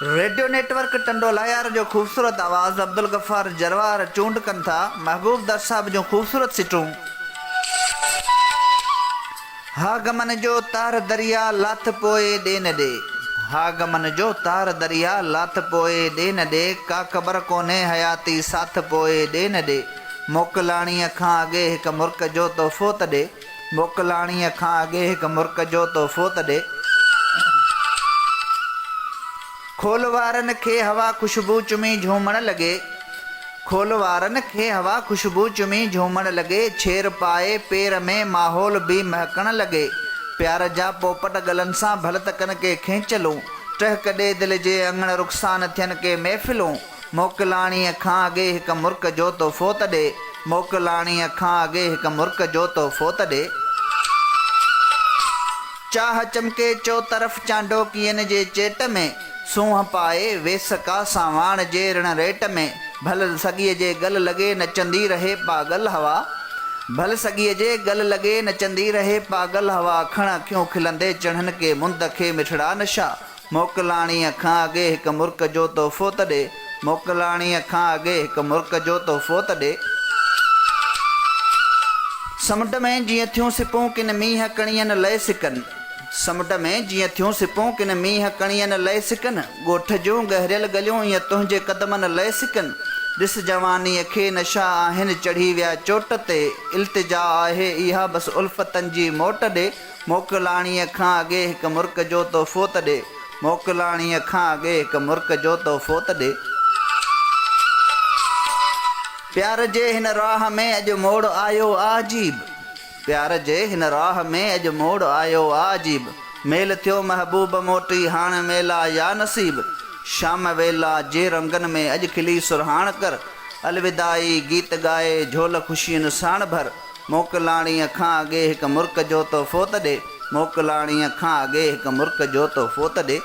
Radio network टंडोलायर जो खूबसूरत आवाज़ अब्दुल गफ़ार जरवार चूंड कन था महबूब दर साहब जो खूबसूरत सिटूं। हा गमन जो तार दरिया लाथ पोए दे न दे, हा गमन जो तार दरिया लाथ पोए दे न दे, का ख़बर कोने हयाती साथ पोए दे न दे। मोकलाणीअ खां अॻे हिकु मुर्क जो तोहफ़ो त ॾे, मोकलाणीअ खां अॻे हिकु मुर्क जो तोहफ़ो त ॾे। खोल वारनि खे हवा ख़ुशबू चुमी झूमण लॻे, खोल वारनि खे हवा ख़ुशबू चुमी झूमण लॻे, छेर पाए पेर में माहौल बि महकण लॻे। प्यार जा पोपट गलनि सां भलतकनि के खेंचलूं, टहक ॾे दिलि जे अङण रुख़सान थियनि के महफ़िलूं। मोकलाणीअ खां अॻे हिकु मुर्क जो तोहफ़ो त ॾे, मोकलाणीअ खां अॻे हिकु मुर्क जो तोहफ़ो त ॾे। चाह चमके चौतरफ़ चांडोकियनि जे चेट में, सूंहं पाए वेस का सावाण जे ऋण रेट में। भल सॻीअ जे गल लॻे नचंदी रहे पागल हवा, भल सॻीअ जे गल लॻे नचंदी रहे पागल हवा। खण अखियूं खिलंदे चढ़नि के मुंद खे मिठड़ा नशा, मोकलाणीअ खां अॻे हिकु मुर्क जो तोहफ़ो त ॾे, मोकलाणीअ खां अॻे हिकु मुर्क जो तोहफ़ो त ॾे। समुंड में जीअं थियूं सिपूं किन मींहं कणियनि लहे सिकनि, समुंड में जीअं थियूं सिपूं किन मींहं कणियनि लहे सिकनि। ॻोठ जूं गहरियल गलियूं ईअं तुंहिंजे क़दमनि लहे सिकनि। ॾिस जवानीअ खे नशा आहिनि चढ़ी विया चोट ते, इल्तिजा आहे इहा बसि उल्फ़तनि जी मोट ॾे। मोकलाणीअ खां अॻे हिकु मुर्क जो तोहफ़ो त ॾे, मोकलाणीअ खां अॻे हिकु मुर्क जो तोहफ़ो त ॾे। प्यार जे हिन राह में अॼु मोड़ आयो अजीब, प्यार जे हिन राह में अॼु मोड़ आयो अजीब। मेल थियो महबूब मोटी हाणे मेला या नसीब, शाम वेला जे रंगनि में अॼु खिली सुरहाण कर। अलविदाई गीत ॻाए झोल ख़ुशियुनि साण भर, मोकलाणीअ खां अॻे हिकु मुर्क जो तोहफ़ो त ॾे, मोकलाणीअ खां अॻे हिकु मुर्क जो तोहफ़ो त ॾे।